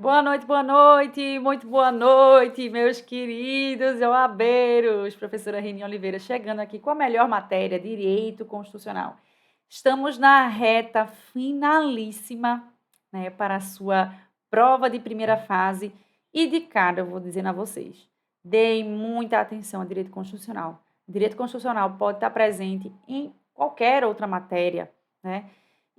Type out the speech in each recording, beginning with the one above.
Boa noite, muito boa noite, meus queridos oabeiros. Professora Reni Oliveira chegando aqui com a melhor matéria, Direito Constitucional. Estamos na reta finalíssima, né, para a sua prova de primeira fase e de cara, eu vou dizendo a vocês, deem muita atenção ao Direito Constitucional. Direito Constitucional pode estar presente em qualquer outra matéria, né?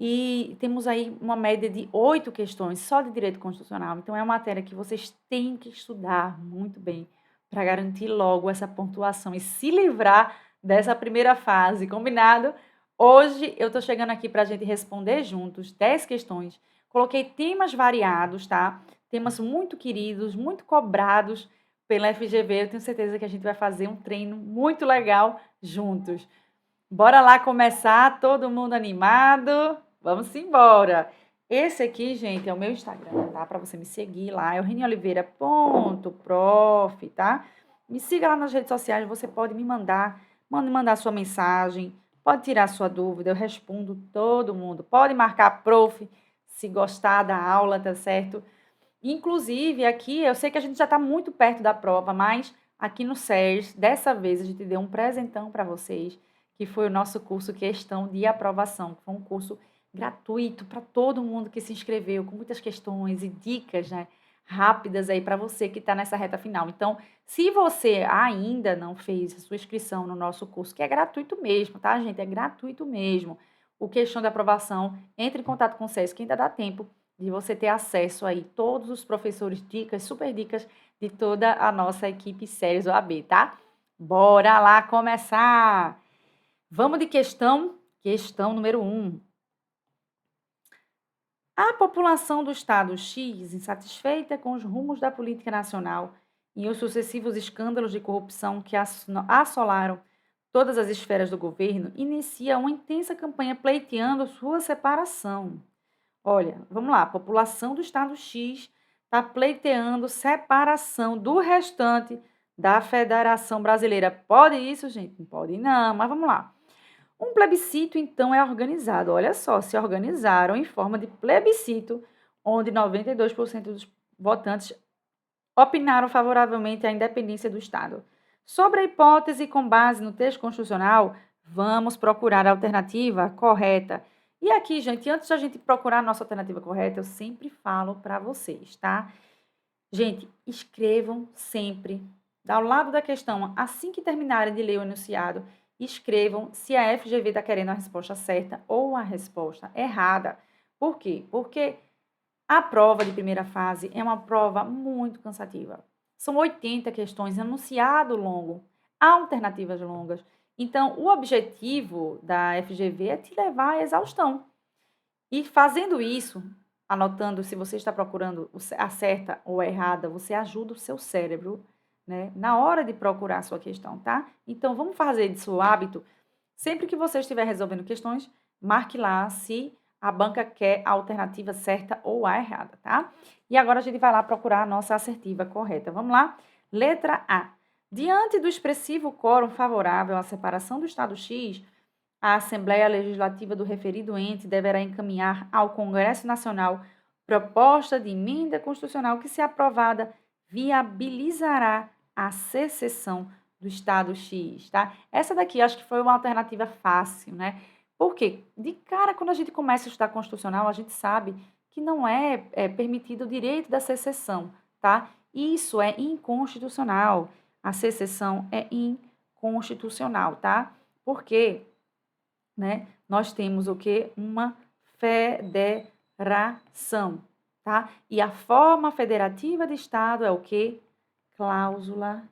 E temos aí uma média de 8 questões só de direito constitucional. Então, é uma matéria que vocês têm que estudar muito bem para garantir logo essa pontuação e se livrar dessa primeira fase, combinado? Hoje eu estou chegando aqui para a gente responder juntos 10 questões. Coloquei temas variados, tá? Temas muito queridos, muito cobrados pela FGV. Eu tenho certeza que a gente vai fazer um treino muito legal juntos. Bora lá começar, todo mundo animado? Vamos embora. Esse aqui, gente, é o meu Instagram, tá? Para você me seguir lá, é o renioliveira.prof, tá? Me siga lá nas redes sociais, você pode me mandar sua mensagem, pode tirar sua dúvida, eu respondo todo mundo. Pode marcar prof, se gostar da aula, tá certo? Inclusive, aqui, eu sei que a gente já está muito perto da prova, mas aqui no SERS, dessa vez, a gente deu um presentão para vocês, que foi o nosso curso Questão de Aprovação, que foi um curso gratuito para todo mundo que se inscreveu, com muitas questões e dicas, né, rápidas aí para você que está nessa reta final. Então, se você ainda não fez a sua inscrição no nosso curso, que é gratuito mesmo, tá, gente? É gratuito mesmo. O Questão de Aprovação, entre em contato com o SES, que ainda dá tempo de você ter acesso aí, todos os professores, dicas, super dicas de toda a nossa equipe Séries OAB, tá? Bora lá começar! Vamos de questão número 1. A população do Estado X, insatisfeita com os rumos da política nacional e os sucessivos escândalos de corrupção que assolaram todas as esferas do governo, inicia uma intensa campanha pleiteando sua separação. Olha, vamos lá, a população do Estado X está pleiteando separação do restante da Federação Brasileira. Pode isso, gente? Não pode não, mas vamos lá. Um plebiscito, então, é organizado. Olha só, se organizaram em forma de plebiscito, onde 92% dos votantes opinaram favoravelmente à independência do Estado. Sobre a hipótese, com base no texto constitucional, vamos procurar a alternativa correta. E aqui, gente, antes da gente procurar a nossa alternativa correta, eu sempre falo para vocês, tá? Gente, escrevam sempre, ao lado da questão, assim que terminarem de ler o enunciado, escrevam se a FGV está querendo a resposta certa ou a resposta errada. Por quê? Porque a prova de primeira fase é uma prova muito cansativa. São 80 questões, enunciado longo, alternativas longas. Então, o objetivo da FGV é te levar à exaustão. E fazendo isso, anotando se você está procurando a certa ou a errada, você ajuda o seu cérebro, né, na hora de procurar a sua questão, tá? Então, vamos fazer disso o hábito. Sempre que você estiver resolvendo questões, marque lá se a banca quer a alternativa certa ou a errada, tá? E agora a gente vai lá procurar a nossa assertiva correta. Vamos lá? Letra A. Diante do expressivo quórum favorável à separação do Estado X, a Assembleia Legislativa do referido ente deverá encaminhar ao Congresso Nacional proposta de emenda constitucional que, se aprovada, viabilizará a secessão do Estado X, tá? Essa daqui acho que foi uma alternativa fácil, né? Por quê? De cara, quando a gente começa a estudar constitucional, a gente sabe que não é permitido o direito da secessão, tá? Isso é inconstitucional. A secessão é inconstitucional, tá? Por quê? Né? Nós temos o que? Uma federação, tá? E a forma federativa de Estado é o que? Cláusula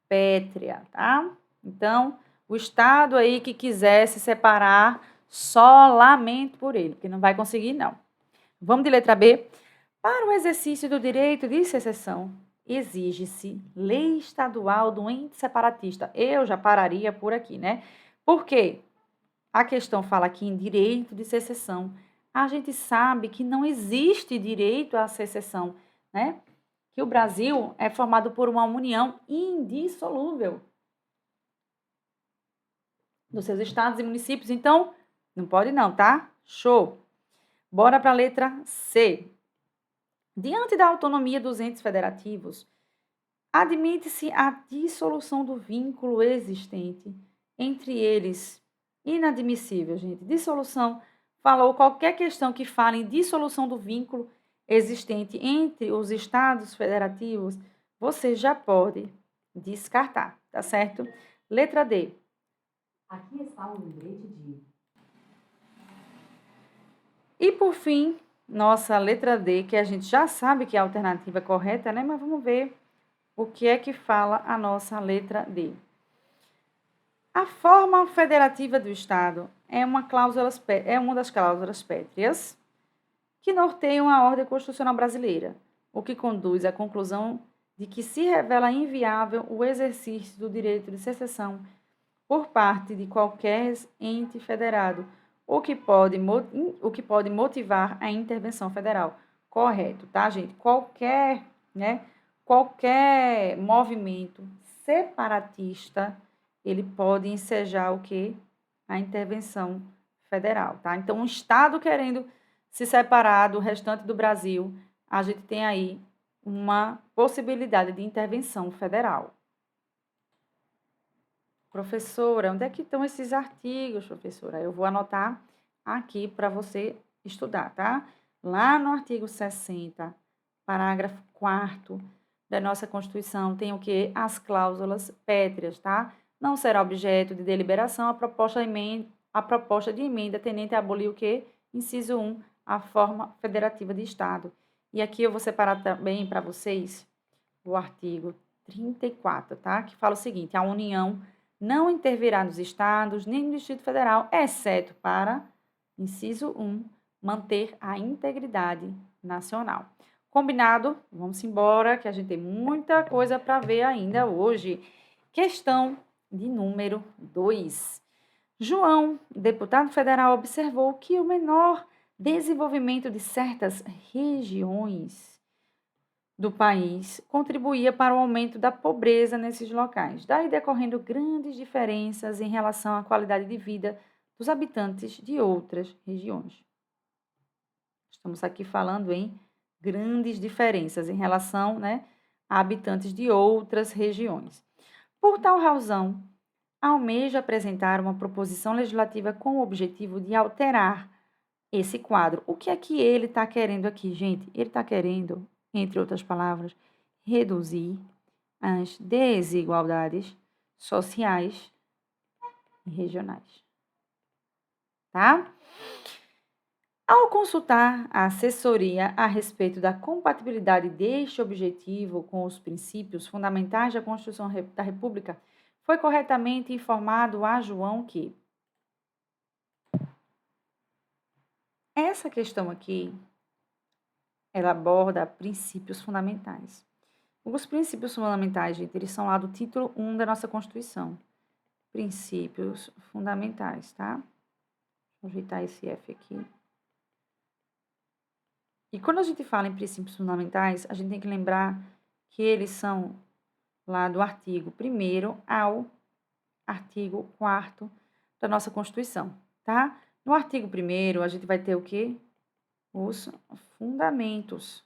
pétrea, tá? Então, o Estado aí que quiser se separar, só lamento por ele, porque não vai conseguir, não. Vamos de letra B. Para o exercício do direito de secessão, exige-se lei estadual do ente separatista. Eu já pararia por aqui, né? Por quê? A questão fala aqui em direito de secessão. A gente sabe que não existe direito à secessão, né? Que o Brasil é formado por uma união indissolúvel dos seus estados e municípios. Então, não pode não, tá? Show! Bora para a letra C. Diante da autonomia dos entes federativos, admite-se a dissolução do vínculo existente entre eles. Inadmissível, gente. Dissolução. Falou qualquer questão que fale em dissolução do vínculo existente entre os estados federativos, você já pode descartar, tá certo? Letra D. Aqui está o lembrete de. E por fim, nossa letra D, que a gente já sabe que é a alternativa correta, né? Mas vamos ver o que é que fala a nossa letra D. A forma federativa do Estado é uma das cláusulas pétreas que norteiam a ordem constitucional brasileira, o que conduz à conclusão de que se revela inviável o exercício do direito de secessão por parte de qualquer ente federado, o que pode motivar a intervenção federal. Correto, tá, gente? Qualquer movimento separatista, ele pode ensejar o quê? A intervenção federal, tá? Então, um Estado querendo se separar do restante do Brasil, a gente tem aí uma possibilidade de intervenção federal. Professora, onde é que estão esses artigos, professora? Eu vou anotar aqui para você estudar, tá? Lá no artigo 60, parágrafo 4º da nossa Constituição, tem o quê? As cláusulas pétreas, tá? Não será objeto de deliberação a proposta de emenda tendente a abolir o quê? Inciso 1, a forma federativa de Estado. E aqui eu vou separar também para vocês o artigo 34, tá? Que fala o seguinte: a União não intervirá nos estados nem no Distrito Federal, exceto para, inciso 1, manter a integridade nacional. Combinado? Vamos embora, que a gente tem muita coisa para ver ainda hoje. Questão de número 2. João, deputado federal, observou que o menor desenvolvimento de certas regiões do país contribuía para o aumento da pobreza nesses locais, daí decorrendo grandes diferenças em relação à qualidade de vida dos habitantes de outras regiões. Estamos aqui falando em grandes diferenças em relação, a habitantes de outras regiões. Por tal razão, almeja apresentar uma proposição legislativa com o objetivo de alterar esse quadro. O que é que ele está querendo aqui, gente? Ele está querendo, entre outras palavras, reduzir as desigualdades sociais e regionais. Tá? Ao consultar a assessoria a respeito da compatibilidade deste objetivo com os princípios fundamentais da Constituição da República, foi corretamente informado a João que essa questão aqui, ela aborda princípios fundamentais. Os princípios fundamentais, gente, eles são lá do título 1 da nossa Constituição. Princípios fundamentais, tá? Vou ajeitar esse F aqui. E quando a gente fala em princípios fundamentais, a gente tem que lembrar que eles são lá do artigo 1º ao artigo 4º da nossa Constituição, tá? No artigo 1º, a gente vai ter o quê? Os fundamentos.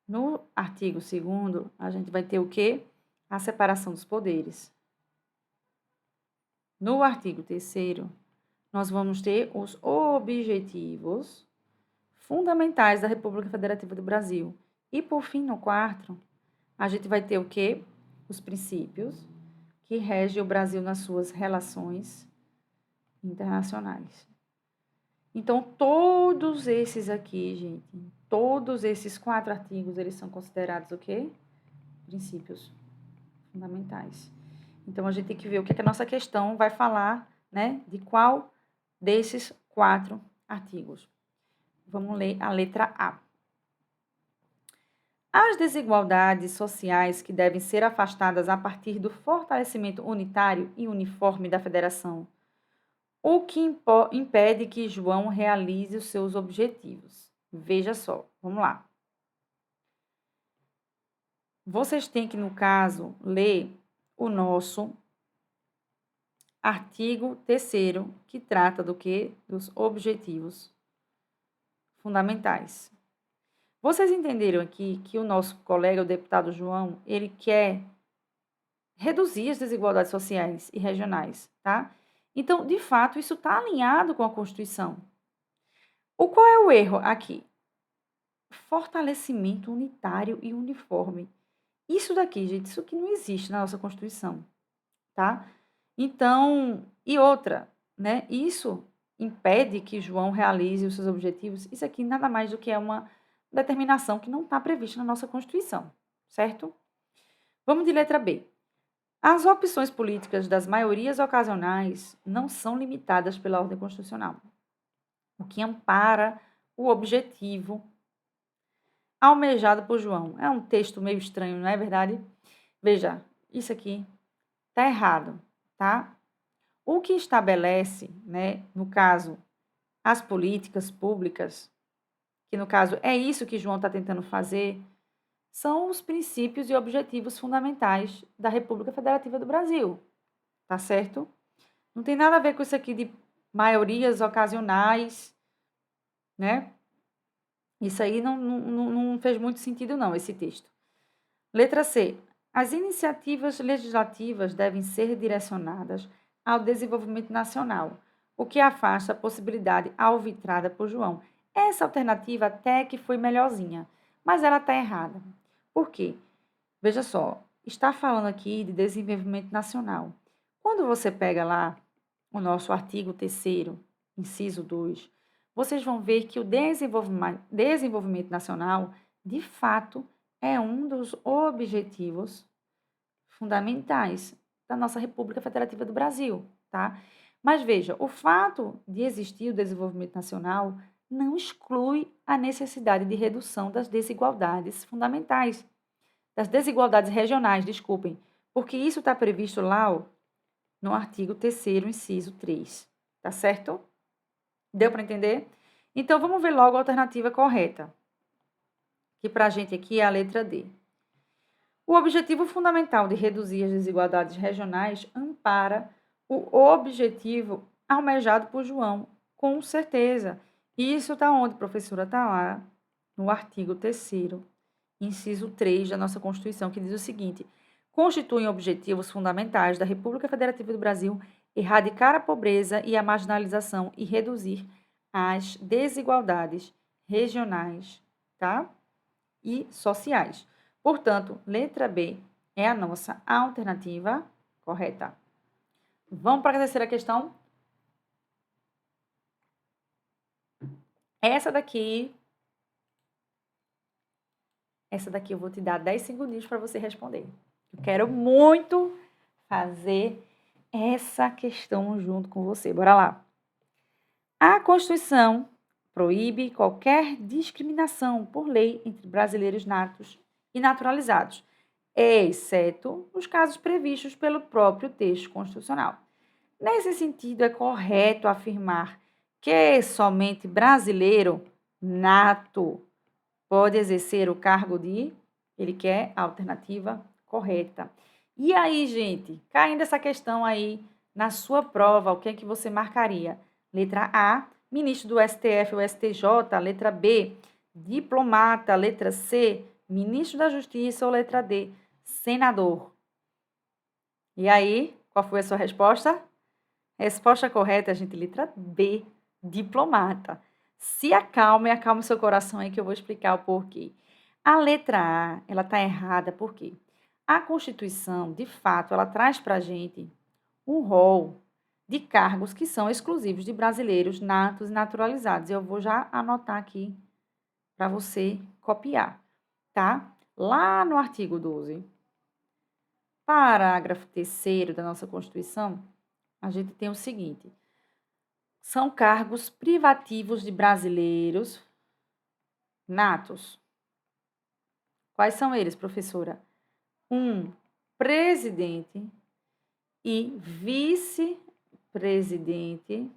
No artigo 2º, a gente vai ter o quê? A separação dos poderes. No artigo 3º, nós vamos ter os objetivos fundamentais da República Federativa do Brasil. E, por fim, no 4º, a gente vai ter o quê? Os princípios que regem o Brasil nas suas relações internacionais. Então, todos esses aqui, gente, todos esses 4 artigos, eles são considerados o quê? Princípios fundamentais. Então, a gente tem que ver o que a nossa questão vai falar, de qual desses 4 artigos. Vamos ler a letra A. As desigualdades sociais que devem ser afastadas a partir do fortalecimento unitário e uniforme da federação, o que impede que João realize os seus objetivos. Veja só, vamos lá. Vocês têm que, no caso, ler o nosso artigo 3º, que trata do quê? Dos objetivos fundamentais. Vocês entenderam aqui que o nosso colega, o deputado João, ele quer reduzir as desigualdades sociais e regionais, tá? Então, de fato, isso está alinhado com a Constituição. Qual é o erro aqui? Fortalecimento unitário e uniforme. Isso daqui, gente, isso que não existe na nossa Constituição, tá? Então, e outra, né? Isso impede que João realize os seus objetivos. Isso aqui nada mais do que é uma determinação que não está prevista na nossa Constituição, certo? Vamos de letra B. As opções políticas das maiorias ocasionais não são limitadas pela ordem constitucional, o que ampara o objetivo almejado por João. É um texto meio estranho, não é verdade? Veja, isso aqui está errado, tá? O que estabelece, né, no caso, as políticas públicas, que no caso é isso que João está tentando fazer, são os princípios e objetivos fundamentais da República Federativa do Brasil, tá certo? Não tem nada a ver com isso aqui de maiorias ocasionais, né? Isso aí não fez muito sentido, não, esse texto. Letra C. As iniciativas legislativas devem ser direcionadas ao desenvolvimento nacional, o que afasta a possibilidade alvitrada por João. Essa alternativa até que foi melhorzinha, mas ela está errada. Por quê? Veja só, está falando aqui de desenvolvimento nacional. Quando você pega lá o nosso artigo 3º, inciso 2, vocês vão ver que o desenvolvimento nacional, de fato, é um dos objetivos fundamentais da nossa República Federativa do Brasil, tá? Mas veja, o fato de existir o desenvolvimento nacional não exclui a necessidade de redução das desigualdades fundamentais, das desigualdades regionais, desculpem, porque isso está previsto lá, ó, no artigo 3º, inciso 3, tá certo? Deu para entender? Então, vamos ver logo a alternativa correta, que para a gente aqui é a letra D. O objetivo fundamental de reduzir as desigualdades regionais ampara o objetivo almejado por João, com certeza. E isso está onde, professora? Está lá no artigo 3º, inciso 3 da nossa Constituição, que diz o seguinte: constituem objetivos fundamentais da República Federativa do Brasil erradicar a pobreza e a marginalização e reduzir as desigualdades regionais, tá? E sociais. Portanto, letra B é a nossa alternativa correta. Vamos para a terceira questão. Essa daqui eu vou te dar 10 segundinhos para você responder. Eu quero muito fazer essa questão junto com você. Bora lá. A Constituição proíbe qualquer discriminação por lei entre brasileiros natos e naturalizados, exceto nos casos previstos pelo próprio texto constitucional. Nesse sentido, é correto afirmar que somente brasileiro nato pode exercer o cargo de... Ele quer a alternativa correta. E aí, gente, caindo essa questão aí na sua prova, o que é que você marcaria? Letra A, ministro do STF ou STJ. Letra B, diplomata. Letra C, ministro da Justiça. Ou letra D, senador. E aí, qual foi a sua resposta? Resposta correta, gente, letra B, diplomata. Se acalme, acalme seu coração aí que eu vou explicar o porquê. A letra A, ela está errada, por quê? A Constituição, de fato, ela traz para a gente um rol de cargos que são exclusivos de brasileiros natos e naturalizados. Eu vou já anotar aqui para você copiar, tá? Lá no artigo 12, parágrafo 3º da nossa Constituição, a gente tem o seguinte: são cargos privativos de brasileiros natos. Quais são eles, professora? Presidente e vice-presidente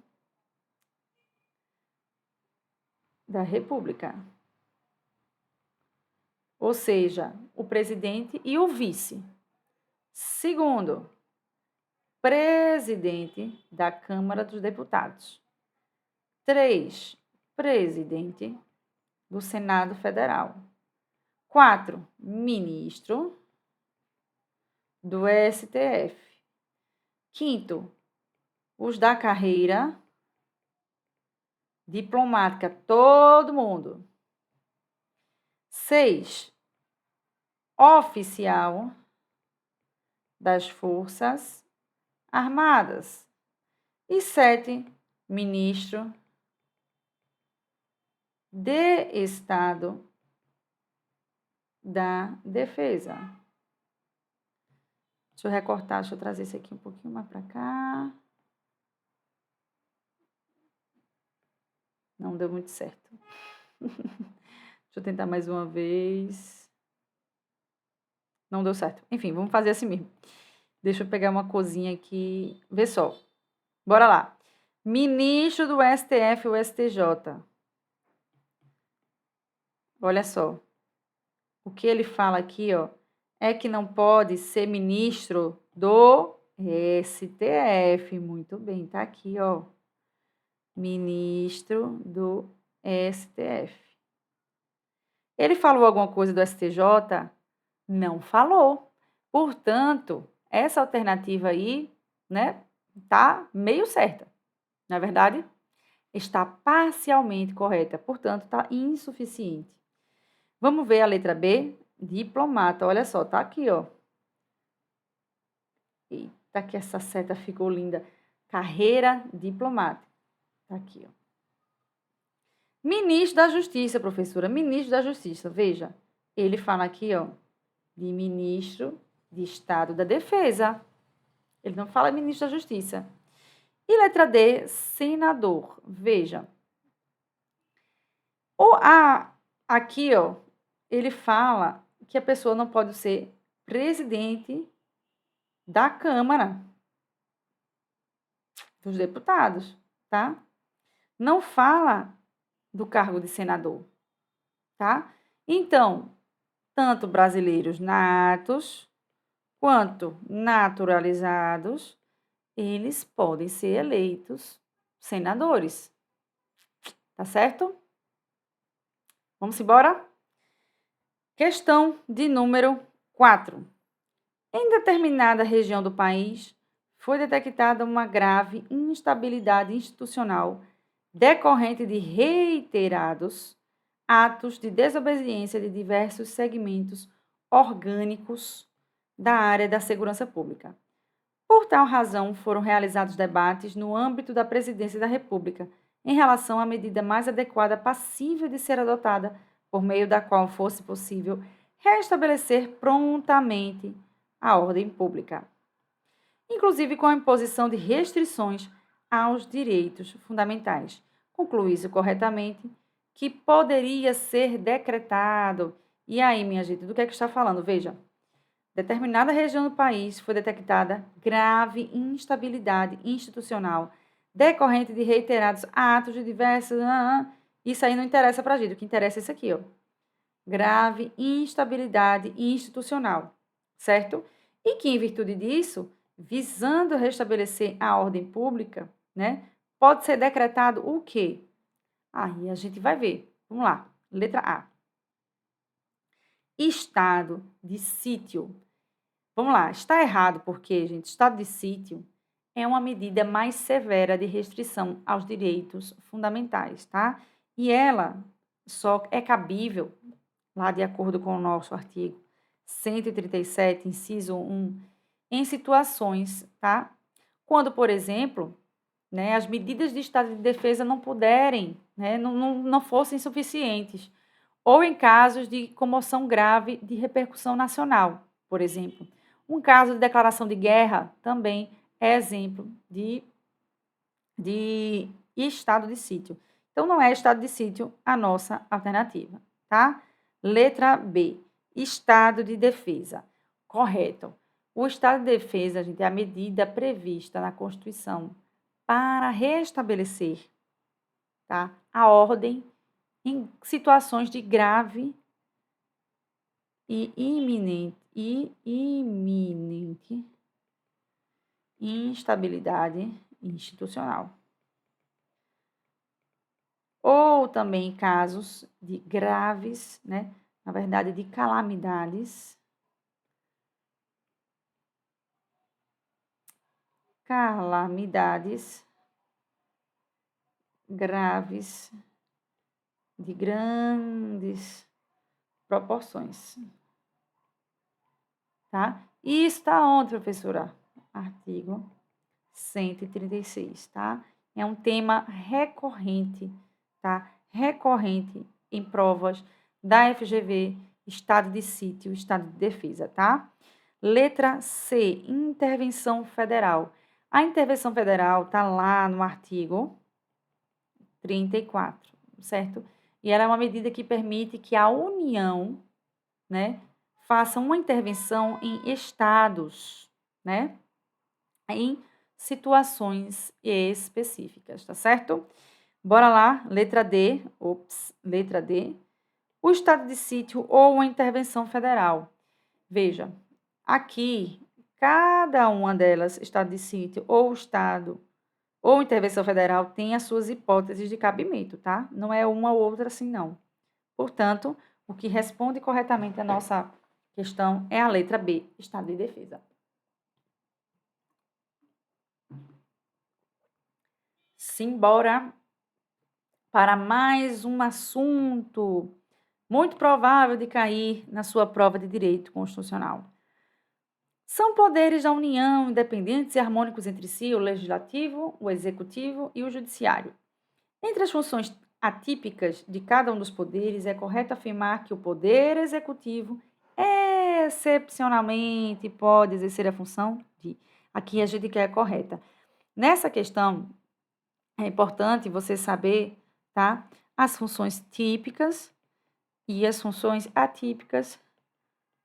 da República. Ou seja, o presidente e o vice. Segundo, presidente da Câmara dos Deputados. 3, presidente do Senado Federal. 4, ministro do STF. 5, os da carreira diplomática, todo mundo. 6, oficial das Forças Armadas. E 7, ministro de Estado da Defesa. Deixa eu recortar, deixa eu trazer isso aqui um pouquinho mais para cá. Não deu muito certo. Deixa eu tentar mais uma vez. Não deu certo. Enfim, vamos fazer assim mesmo. Deixa eu pegar uma coisinha aqui. Vê só. Bora lá. Ministro do STF ou STJ. Olha só. O que ele fala aqui, ó, é que não pode ser ministro do STF. Muito bem, tá aqui, ó. Ministro do STF. Ele falou alguma coisa do STJ? Não falou. Portanto, essa alternativa aí, né, tá meio certa. Na verdade, está parcialmente correta, portanto, tá insuficiente. Vamos ver a letra B, diplomata. Olha só, tá aqui, ó. Eita, que essa seta ficou linda. Carreira diplomática. Tá aqui, ó. Ministro da Justiça, professora. Ministro da Justiça. Veja, ele fala aqui, ó, de ministro de Estado da Defesa. Ele não fala ministro da Justiça. E letra D, senador. Veja. Aqui, ó, ele fala que a pessoa não pode ser presidente da Câmara dos Deputados, tá? Não fala do cargo de senador, tá? Então, tanto brasileiros natos quanto naturalizados, eles podem ser eleitos senadores, tá certo? Vamos embora? Questão de número 4. Em determinada região do país, foi detectada uma grave instabilidade institucional decorrente de reiterados atos de desobediência de diversos segmentos orgânicos da área da segurança pública. Por tal razão, foram realizados debates no âmbito da Presidência da República em relação à medida mais adequada passível de ser adotada, por meio da qual fosse possível restabelecer prontamente a ordem pública, inclusive com a imposição de restrições aos direitos fundamentais. Conclui-se corretamente que poderia ser decretado. E aí, minha gente, do que é que está falando? Veja, determinada região do país foi detectada grave instabilidade institucional decorrente de reiterados atos de diversos... Isso aí não interessa para a gente, o que interessa é isso aqui, ó. Grave instabilidade institucional, certo? E que, em virtude disso, visando restabelecer a ordem pública, né, pode ser decretado o quê? Aí a gente vai ver. Vamos lá. Letra A. Estado de sítio. Vamos lá. Está errado porque, gente, estado de sítio é uma medida mais severa de restrição aos direitos fundamentais, tá? E ela só é cabível, lá de acordo com o nosso artigo 137, inciso 1, em situações, tá? Quando, por exemplo, né, as medidas de estado de defesa não puderem, né, não fossem suficientes, ou em casos de comoção grave de repercussão nacional, por exemplo. Um caso de declaração de guerra também é exemplo de estado de sítio. Então, não é estado de sítio a nossa alternativa, tá? Letra B, estado de defesa. Correto. O estado de defesa, gente, é a medida prevista na Constituição para restabelecer, tá, a ordem em situações de grave e iminente instabilidade institucional. ou também em casos de graves, né? Na verdade, de calamidades. Calamidades graves de grandes proporções, tá? E está onde, professora? Artigo 136, tá? É um tema recorrente, tá? Recorrente em provas da FGV, estado de sítio, estado de defesa, tá? Letra C, intervenção federal. A intervenção federal tá lá no artigo 34, certo? E ela é uma medida que permite que a União, né, faça uma intervenção em estados, né, em situações específicas, tá certo? Bora lá, letra D, letra D. O estado de sítio ou uma intervenção federal. Veja, aqui, cada uma delas, estado de sítio ou estado ou intervenção federal, tem as suas hipóteses de cabimento, tá? Não é uma ou outra assim, não. Portanto, o que responde corretamente a nossa questão é a letra B, estado de defesa. Simbora para mais um assunto muito provável de cair na sua prova de direito constitucional. São poderes da União independentes e harmônicos entre si, o legislativo, o executivo e o judiciário. Entre as funções atípicas de cada um dos poderes, é correto afirmar que o poder executivo excepcionalmente pode exercer a função de. Aqui a gente quer a correta. Nessa questão, é importante você saber, tá? As funções típicas e as funções atípicas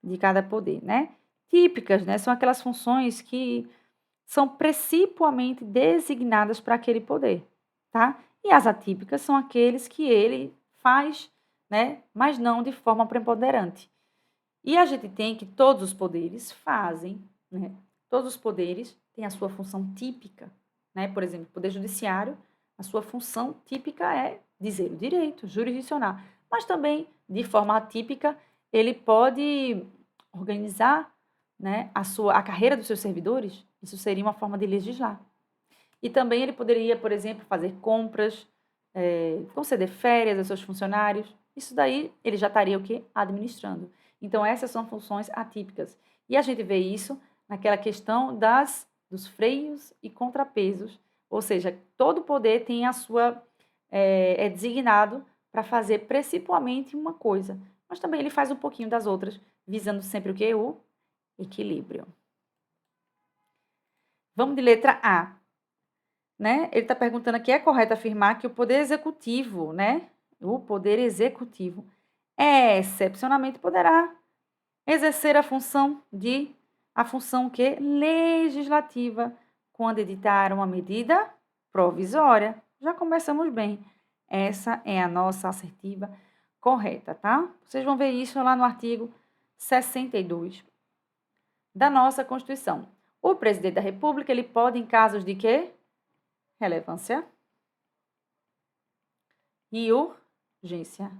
de cada poder, né? Típicas, né, são aquelas funções que são principalmente designadas para aquele poder, tá? E as atípicas são aqueles que ele faz, né, mas não de forma preponderante. E a gente tem que todos os poderes fazem, né? Todos os poderes têm a sua função típica, né? Por exemplo, o Poder Judiciário, a sua função típica é dizer o direito, jurisdicionar, mas também, de forma atípica, ele pode organizar, né, a carreira dos seus servidores. Isso seria uma forma de legislar. E também ele poderia, por exemplo, fazer compras, conceder férias aos seus funcionários. Isso daí ele já estaria o quê? Administrando. Então, essas são funções atípicas. E a gente vê isso naquela questão dos freios e contrapesos. Ou seja, todo poder tem a sua. É designado para fazer principalmente uma coisa. Mas também ele faz um pouquinho das outras, visando sempre o quê? O equilíbrio. Vamos de letra A. Né? Ele está perguntando aqui, é correto afirmar que o poder executivo, né? O poder executivo excepcionalmente poderá exercer a função que legislativa quando editar uma medida provisória. Já começamos bem. Essa é a nossa assertiva correta, tá? Vocês vão ver isso lá no artigo 62 da nossa Constituição. O presidente da República, ele pode, em casos de quê? Relevância e urgência,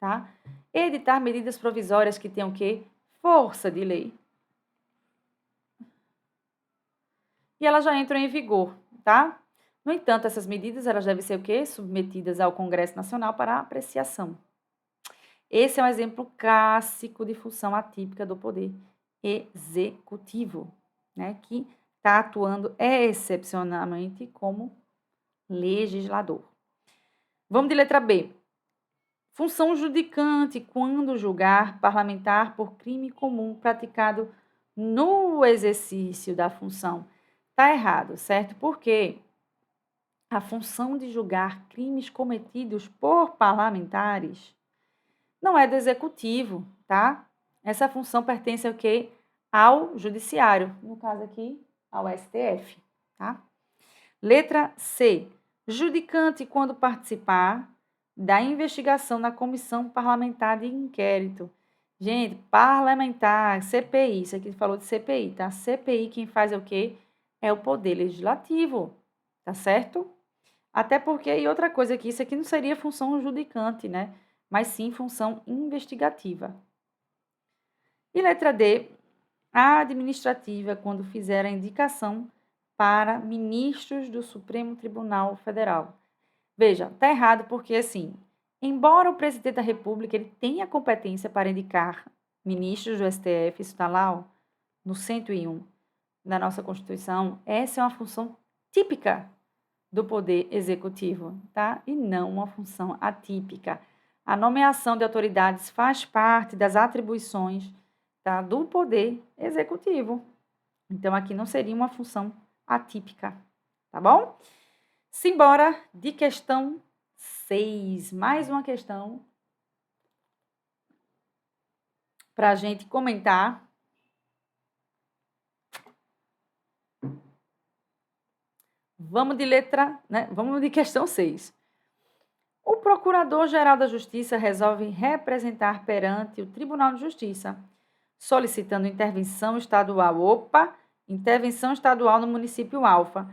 tá? Editar medidas provisórias que tenham o quê? Força de lei. E elas já entram em vigor, tá? No entanto, essas medidas elas devem ser o quê? Submetidas ao Congresso Nacional para apreciação. Esse é um exemplo clássico de função atípica do poder executivo, né? Que está atuando excepcionalmente como legislador. Vamos de letra B. Função judicante quando julgar parlamentar por crime comum praticado no exercício da função. Está errado, certo? Porque a função de julgar crimes cometidos por parlamentares não é do executivo, tá? Essa função pertence ao quê? Ao judiciário, no caso aqui, ao STF, tá? Letra C. Judicante quando participar da investigação na comissão parlamentar de inquérito. Gente, parlamentar, CPI, isso aqui falou de CPI, tá? CPI quem faz é o quê? É o poder legislativo, tá certo? Até porque, e outra coisa que isso aqui não seria função judicante, né? Mas sim função investigativa. E letra D, a administrativa, quando fizer a indicação para ministros do Supremo Tribunal Federal. Veja, tá errado porque, assim, embora o presidente da República ele tenha competência para indicar ministros do STF, isso está lá, ó, no 101 da nossa Constituição, essa é uma função típica do Poder Executivo, tá? E não uma função atípica. A nomeação de autoridades faz parte das atribuições, tá, do Poder Executivo. Então, aqui não seria uma função atípica, tá bom? Simbora de questão 6. Mais uma questão para a gente comentar. Vamos de letra, né? Vamos de questão 6. O Procurador-Geral da Justiça resolve representar perante o Tribunal de Justiça, solicitando intervenção estadual. Intervenção estadual no município Alfa,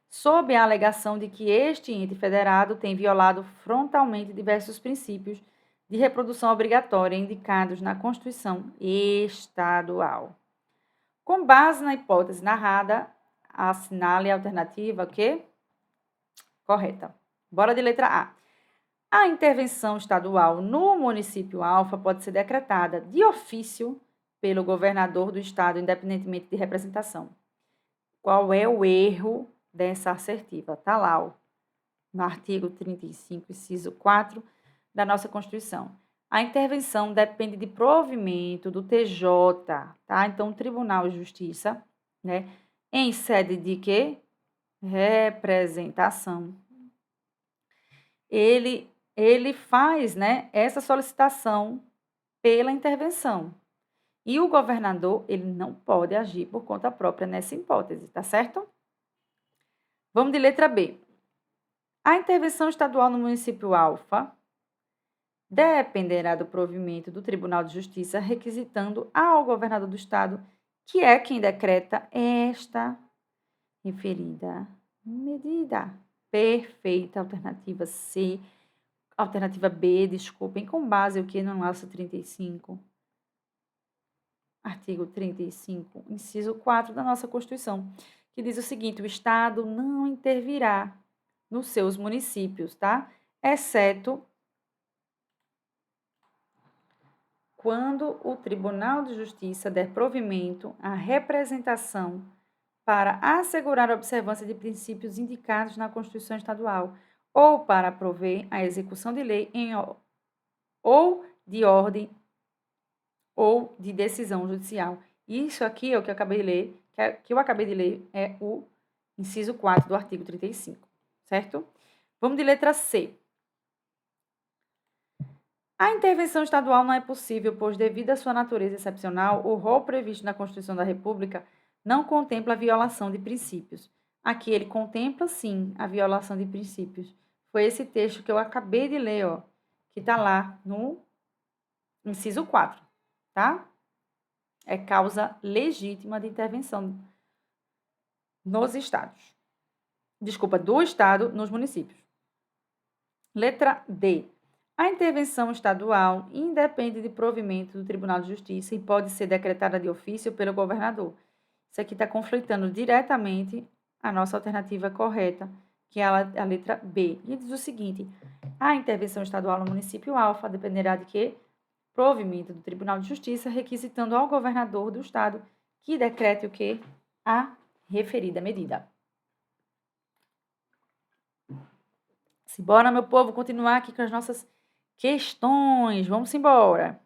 sob a alegação de que este ente federado tem violado frontalmente diversos princípios de reprodução obrigatória indicados na Constituição Estadual. Com base na hipótese narrada, assinale a alternativa que? Correta. Bora de letra A. A intervenção estadual no município Alfa pode ser decretada de ofício pelo governador do estado, independentemente de representação. Qual é o erro dessa assertiva? Está lá, ó, no artigo 35, inciso 4 da nossa Constituição. A intervenção depende de provimento do TJ, tá? Então, o Tribunal de Justiça, né, em sede de quê? Representação. Ele faz, né, essa solicitação pela intervenção. E o governador, ele não pode agir por conta própria nessa hipótese, tá certo? Vamos de letra B. A intervenção estadual no município Alfa dependerá do provimento do Tribunal de Justiça, requisitando ao governador do estado, que é quem decreta esta referida medida. Perfeita. Alternativa C. Alternativa B, desculpem, com base o que no nosso 35? Artigo 35, inciso 4 da nossa Constituição, que diz o seguinte: o Estado não intervirá nos seus municípios, tá? Exceto quando o Tribunal de Justiça der provimento à representação para assegurar a observância de princípios indicados na Constituição Estadual ou para prover a execução de lei ou de ordem ou de decisão judicial. Isso aqui é o que eu acabei de ler, é o inciso 4 do artigo 35, certo? Vamos de letra C. A intervenção estadual não é possível, pois, devido à sua natureza excepcional, o rol previsto na Constituição da República não contempla a violação de princípios. Aqui ele contempla, sim, a violação de princípios. Foi esse texto que eu acabei de ler, ó, que está lá no inciso 4, tá? É causa legítima de intervenção nos estados. Desculpa, do estado nos municípios. Letra D. A intervenção estadual independe de provimento do Tribunal de Justiça e pode ser decretada de ofício pelo governador. Isso aqui está conflitando diretamente a nossa alternativa correta, que é a letra B. E diz o seguinte: a intervenção estadual no município Alfa dependerá de quê? Provimento do Tribunal de Justiça, requisitando ao governador do estado que decrete o quê? A referida medida. Simbora, meu povo, continuar aqui com as nossas questões. Vamos embora.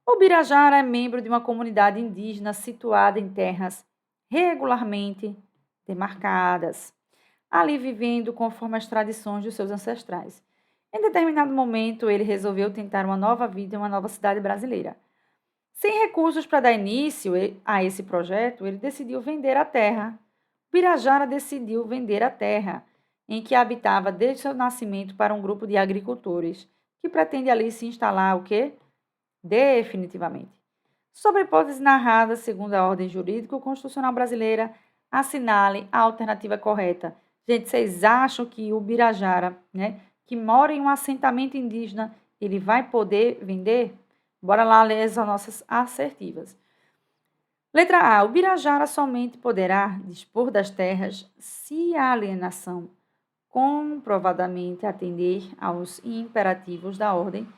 O Birajara é membro de uma comunidade indígena situada em terras regularmente demarcadas, ali vivendo conforme as tradições dos seus ancestrais. Em determinado momento, ele resolveu tentar uma nova vida em uma nova cidade brasileira. Sem recursos para dar início a esse projeto, ele decidiu vender a terra. O Birajara decidiu vender a terra em que habitava desde seu nascimento para um grupo de agricultores que pretende ali se instalar o quê? Definitivamente. Sobre a hipótese narrada segundo a ordem jurídico-constitucional brasileira, assinale a alternativa correta. Gente, vocês acham que o Birajara, né, que mora em um assentamento indígena, ele vai poder vender? Bora lá ler as nossas assertivas. Letra A. O Birajara somente poderá dispor das terras se a alienação comprovadamente atender aos imperativos da ordem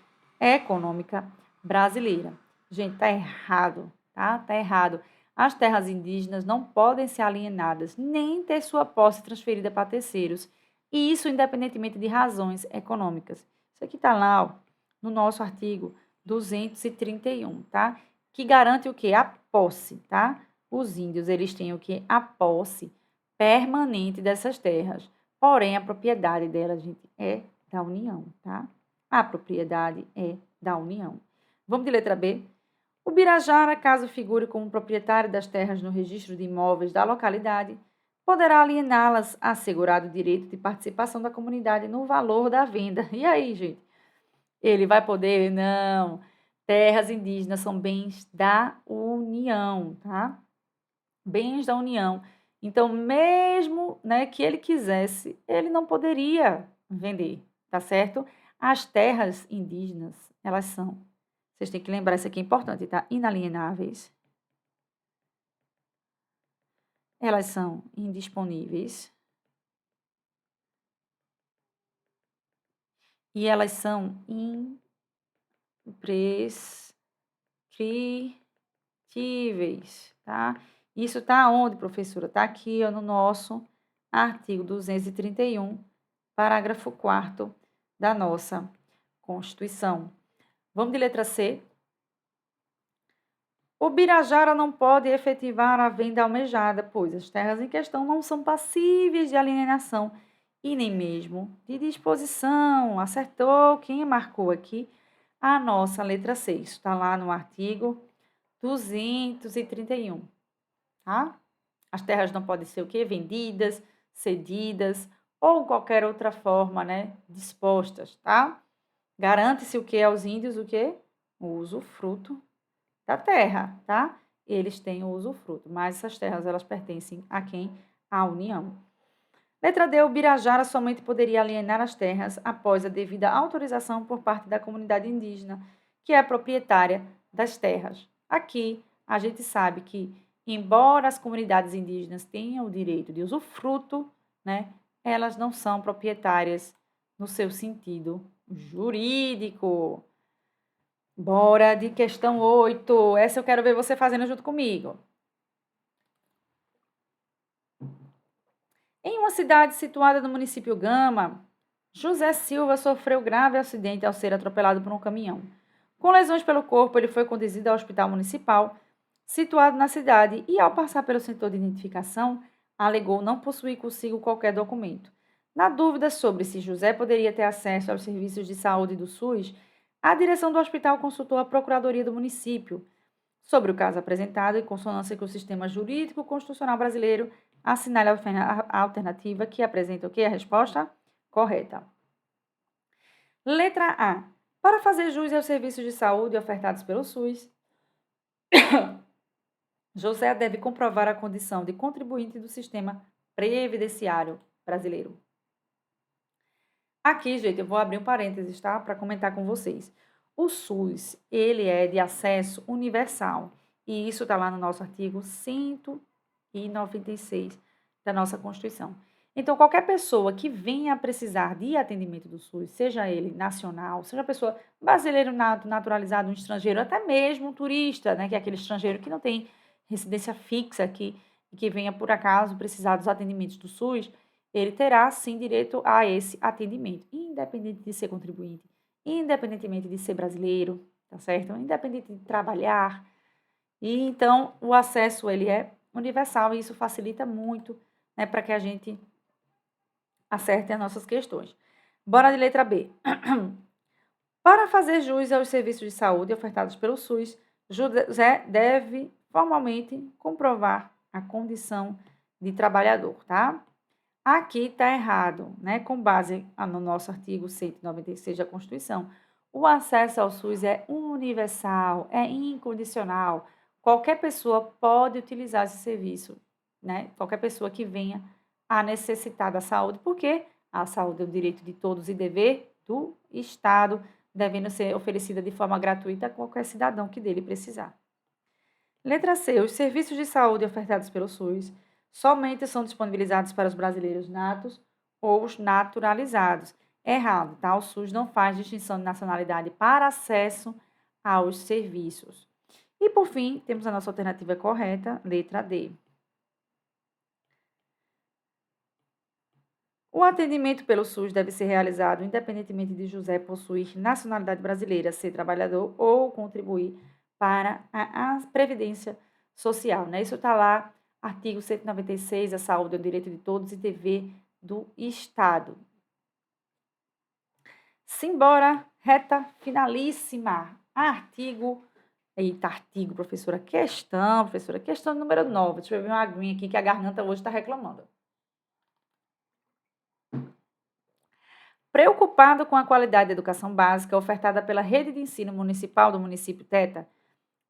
econômica brasileira. Gente, tá errado, tá? Tá errado. As terras indígenas não podem ser alienadas, nem ter sua posse transferida para terceiros. E isso independentemente de razões econômicas. Isso aqui está lá, ó, no nosso artigo 231, tá? Que garante o quê? A posse, tá? Os índios, eles têm o quê? A posse permanente dessas terras. Porém, a propriedade dela, gente, é da União, tá? A propriedade é da União. Vamos de letra B. O Birajara, caso figure como proprietário das terras no registro de imóveis da localidade, poderá aliená-las, assegurado o direito de participação da comunidade no valor da venda. E aí, gente? Ele vai poder? Não. Terras indígenas são bens da União, tá? Bens da União. Então, mesmo, né, que ele quisesse, ele não poderia vender, tá certo? As terras indígenas, elas são, vocês têm que lembrar, isso aqui é importante, tá? Inalienáveis. Elas são indisponíveis. E elas são imprescritíveis, tá? Isso tá onde, professora? Tá aqui, ó, no nosso artigo 231, parágrafo 4º da nossa Constituição. Vamos de letra C. O Birajara não pode efetivar a venda almejada, pois as terras em questão não são passíveis de alienação e nem mesmo de disposição. Acertou quem marcou aqui a nossa letra C. Isso está lá no artigo 231, tá? As terras não podem ser o quê? Vendidas, cedidas ou qualquer outra forma, né? Dispostas, tá? Garante-se o que aos índios? O quê? O usufruto da terra, tá? Eles têm o usufruto, mas essas terras elas pertencem a quem? À União. Letra D. O Birajara somente poderia alienar as terras após a devida autorização por parte da comunidade indígena, que é a proprietária das terras. Aqui a gente sabe que, embora as comunidades indígenas tenham o direito de usufruto, né, elas não são proprietárias no seu sentido jurídico. Bora de questão 8. Essa eu quero ver você fazendo junto comigo. Em uma cidade situada no município Gama, José Silva sofreu grave acidente ao ser atropelado por um caminhão. Com lesões pelo corpo, ele foi conduzido ao hospital municipal, situado na cidade, e ao passar pelo setor de identificação, alegou não possuir consigo qualquer documento. Na dúvida sobre se José poderia ter acesso aos serviços de saúde do SUS, a direção do hospital consultou a Procuradoria do município sobre o caso apresentado, em consonância com o sistema jurídico constitucional brasileiro, assinale a alternativa que apresenta o quê? A resposta correta. Letra A. Para fazer jus aos serviços de saúde ofertados pelo SUS, José deve comprovar a condição de contribuinte do sistema previdenciário brasileiro. Aqui, gente, eu vou abrir um parênteses, tá? Para comentar com vocês. O SUS, ele é de acesso universal. E isso está lá no nosso artigo 196 da nossa Constituição. Então, qualquer pessoa que venha a precisar de atendimento do SUS, seja ele nacional, seja pessoa brasileiro naturalizado, um estrangeiro, até mesmo um turista, né, que é aquele estrangeiro que não tem residência fixa aqui e que venha, por acaso, precisar dos atendimentos do SUS, ele terá, sim, direito a esse atendimento, independente de ser contribuinte, independentemente de ser brasileiro, tá certo? Independente de trabalhar. E, então, o acesso, ele é universal e isso facilita muito, né, para que a gente acerte as nossas questões. Bora de letra B. Para fazer jus aos serviços de saúde ofertados pelo SUS, José deve formalmente comprovar a condição de trabalhador, tá? Aqui está errado, né? Com base no nosso artigo 196 da Constituição, o acesso ao SUS é universal, é incondicional. Qualquer pessoa pode utilizar esse serviço, né? Qualquer pessoa que venha a necessitar da saúde, porque a saúde é o direito de todos e dever do Estado, devendo ser oferecida de forma gratuita a qualquer cidadão que dele precisar. Letra C. Os serviços de saúde ofertados pelo SUS somente são disponibilizados para os brasileiros natos ou os naturalizados. Errado, tá? O SUS não faz distinção de nacionalidade para acesso aos serviços. E, por fim, temos a nossa alternativa correta, letra D. O atendimento pelo SUS deve ser realizado independentemente de José possuir nacionalidade brasileira, ser trabalhador ou contribuir para a Previdência Social, né? Isso está lá, artigo 196, a saúde é o direito de todos e dever do Estado. Simbora, reta finalíssima. Artigo, professora, questão número 9. Deixa eu ver uma aguinha aqui que a garganta hoje está reclamando. Preocupado com a qualidade da educação básica ofertada pela rede de ensino municipal do município Teta,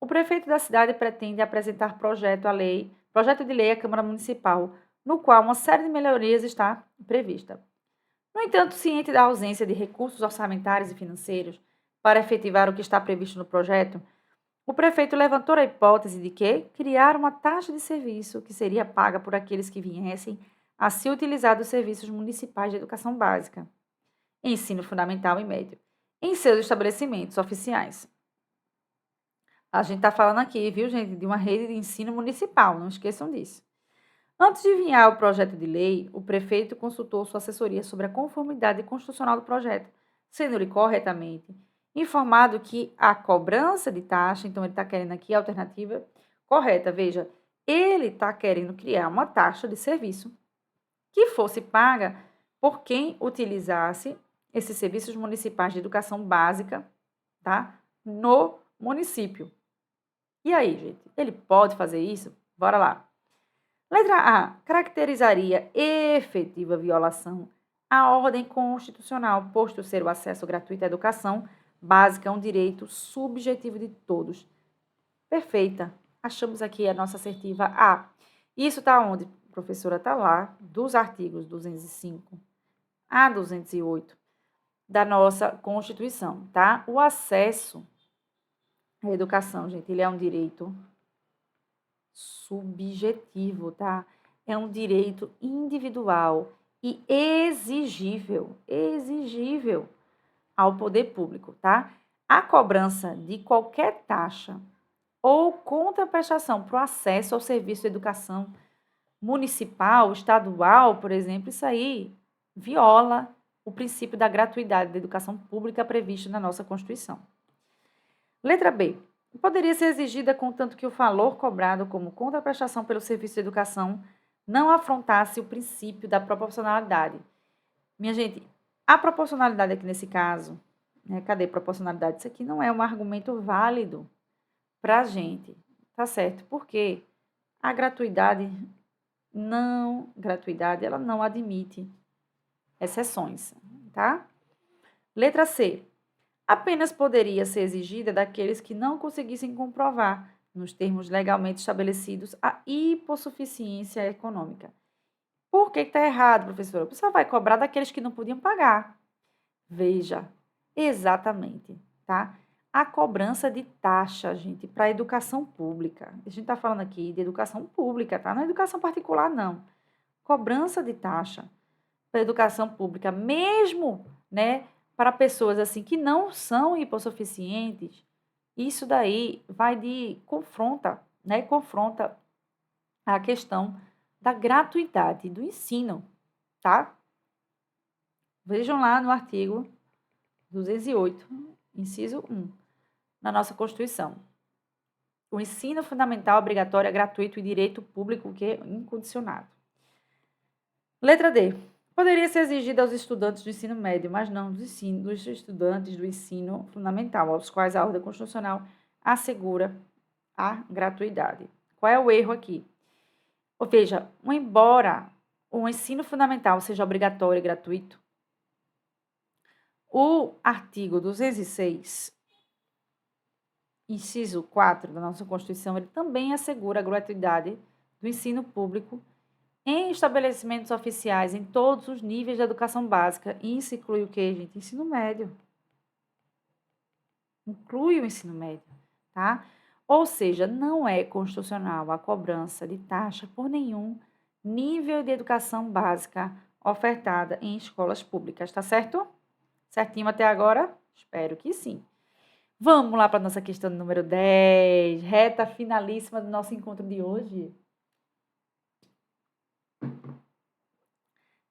o prefeito da cidade pretende apresentar projeto de lei à Câmara Municipal, no qual uma série de melhorias está prevista. No entanto, ciente da ausência de recursos orçamentários e financeiros para efetivar o que está previsto no projeto, o prefeito levantou a hipótese de que criar uma taxa de serviço que seria paga por aqueles que viessem a se utilizar dos serviços municipais de educação básica, ensino fundamental e médio, em seus estabelecimentos oficiais. A gente está falando aqui, viu, gente, de uma rede de ensino municipal, não esqueçam disso. Antes de enviar o projeto de lei, o prefeito consultou sua assessoria sobre a conformidade constitucional do projeto, sendo-lhe corretamente informado que a cobrança de taxa, então ele está querendo aqui a alternativa correta, veja, ele está querendo criar uma taxa de serviço que fosse paga por quem utilizasse esses serviços municipais de educação básica, tá? No município. E aí, gente, ele pode fazer isso? Bora lá. Letra A. Caracterizaria efetiva violação à ordem constitucional, posto ser o acesso gratuito à educação básica um direito subjetivo de todos. Perfeita. Achamos aqui a nossa assertiva A. Isso está onde, professora? Está lá, dos artigos 205 a 208 da nossa Constituição, tá? O acesso à educação, gente, ele é um direito subjetivo, tá? É um direito individual e exigível ao poder público, tá? A cobrança de qualquer taxa ou contraprestação para o acesso ao serviço de educação municipal, estadual, por exemplo, isso aí viola o princípio da gratuidade da educação pública previsto na nossa Constituição. Letra B. Poderia ser exigida contanto que o valor cobrado como contraprestação pelo serviço de educação não afrontasse o princípio da proporcionalidade. Minha gente, a proporcionalidade aqui nesse caso, né, cadê proporcionalidade? Isso aqui não é um argumento válido para a gente, tá certo? Porque a gratuidade, ela não admite exceções, tá? Letra C. Apenas poderia ser exigida daqueles que não conseguissem comprovar, nos termos legalmente estabelecidos, a hipossuficiência econômica. Por que está errado, professora? O pessoal vai cobrar daqueles que não podiam pagar. Veja, exatamente, tá? A cobrança de taxa, gente, para a educação pública. A gente está falando aqui de educação pública, tá? Não é educação particular, não. Cobrança de taxa para a educação pública, mesmo, né, para pessoas assim que não são hipossuficientes, isso daí confronta a questão da gratuidade do ensino, tá? Vejam lá no artigo 208, inciso 1, na nossa Constituição. O ensino fundamental obrigatório é gratuito e direito público que é incondicionado. Letra D. Poderia ser exigida aos estudantes do ensino médio, mas não dos estudantes do ensino fundamental, aos quais a ordem constitucional assegura a gratuidade. Qual é o erro aqui? Ou veja, embora o ensino fundamental seja obrigatório e gratuito, o artigo 206, inciso 4 da nossa Constituição, ele também assegura a gratuidade do ensino público em estabelecimentos oficiais em todos os níveis da educação básica. Isso inclui o quê, gente? Ensino médio. Inclui o ensino médio, tá? Ou seja, não é constitucional a cobrança de taxa por nenhum nível de educação básica ofertada em escolas públicas, tá certo? Certinho até agora? Espero que sim. Vamos lá para a nossa questão número 10, reta finalíssima do nosso encontro de hoje.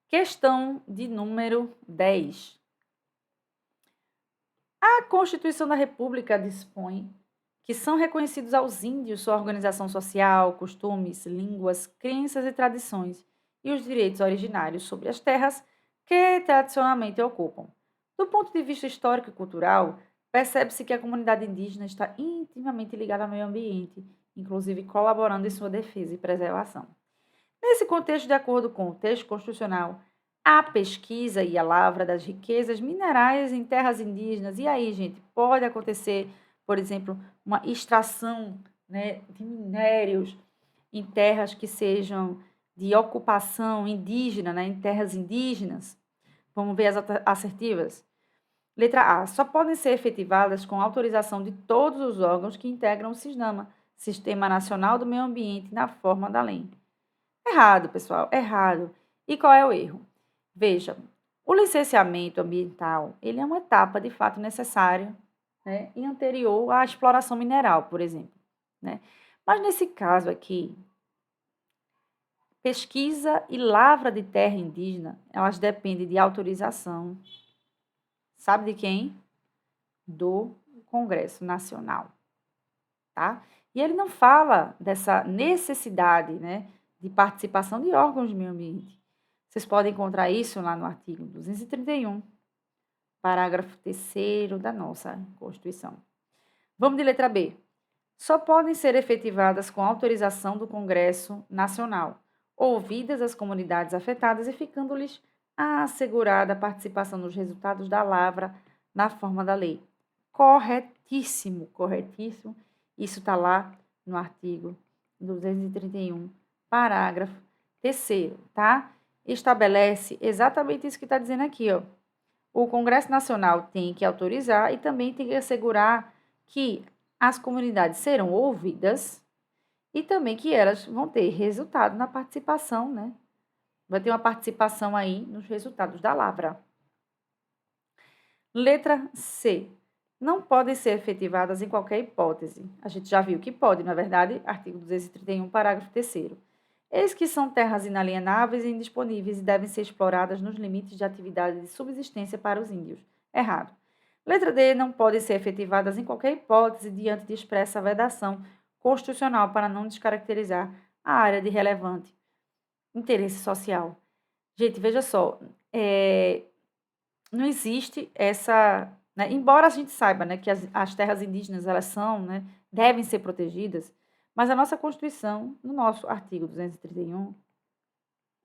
Questão de número 10. A Constituição da República dispõe que são reconhecidos aos índios sua organização social, costumes, línguas, crenças e tradições e os direitos originários sobre as terras que tradicionalmente ocupam. Do ponto de vista histórico e cultural, percebe-se que a comunidade indígena está intimamente ligada ao meio ambiente, inclusive colaborando em sua defesa e preservação. Nesse contexto, de acordo com o texto constitucional, a pesquisa e a lavra das riquezas minerais em terras indígenas. E aí, gente, pode acontecer, por exemplo, uma extração, né, de minérios em terras que sejam de ocupação indígena, né, em terras indígenas. Vamos ver as assertivas. Letra A. Só podem ser efetivadas com autorização de todos os órgãos que integram o SISNAMA, Sistema Nacional do Meio Ambiente, na forma da lei. Errado, pessoal, errado. E qual é o erro? Veja, o licenciamento ambiental, ele é uma etapa de fato necessária, né, e anterior à exploração mineral, por exemplo, né? Mas nesse caso aqui, pesquisa e lavra de terra indígena, elas dependem de autorização, sabe de quem? Do Congresso Nacional, tá? E ele não fala dessa necessidade, né, de participação de órgãos de meio ambiente. Vocês podem encontrar isso lá no artigo 231, parágrafo 3º da nossa Constituição. Vamos de letra B. Só podem ser efetivadas com autorização do Congresso Nacional, ouvidas as comunidades afetadas e ficando-lhes assegurada a participação nos resultados da lavra na forma da lei. Corretíssimo, corretíssimo. Isso está lá no artigo 231, parágrafo 3º, tá? Estabelece exatamente isso que está dizendo aqui, ó. O Congresso Nacional tem que autorizar e também tem que assegurar que as comunidades serão ouvidas e também que elas vão ter resultado na participação, né? Vai ter uma participação aí nos resultados da lavra. Letra C. Não podem ser efetivadas em qualquer hipótese. A gente já viu que pode, na verdade, artigo 231, parágrafo 3º. Eis que são terras inalienáveis e indisponíveis e devem ser exploradas nos limites de atividade de subsistência para os índios. Errado. Letra D. Não podem ser efetivadas em qualquer hipótese diante de expressa vedação constitucional para não descaracterizar a área de relevante interesse social. Gente, veja só, não existe essa, né, embora a gente saiba, né, que as terras indígenas elas são, né, devem ser protegidas, mas a nossa Constituição, no nosso artigo 231,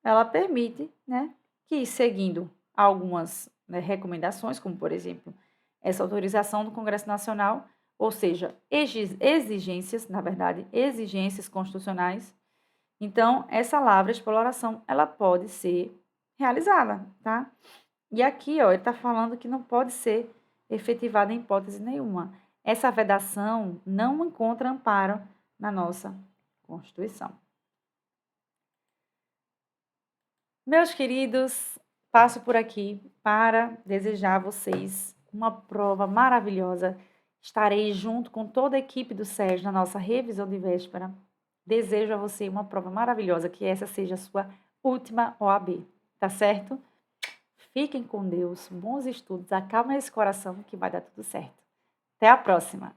ela permite, né, que seguindo algumas, né, recomendações, como por exemplo, essa autorização do Congresso Nacional, ou seja, exigências, na verdade, exigências constitucionais. Então, essa lavra, exploração, ela pode ser realizada, tá? E aqui, ó, ele está falando que não pode ser efetivada em hipótese nenhuma. Essa vedação não encontra amparo na nossa Constituição. Meus queridos, passo por aqui para desejar a vocês uma prova maravilhosa. Estarei junto com toda a equipe do SERJ na nossa revisão de véspera. Desejo a você uma prova maravilhosa, que essa seja a sua última OAB, tá certo? Fiquem com Deus, bons estudos, acalmem esse coração que vai dar tudo certo. Até a próxima!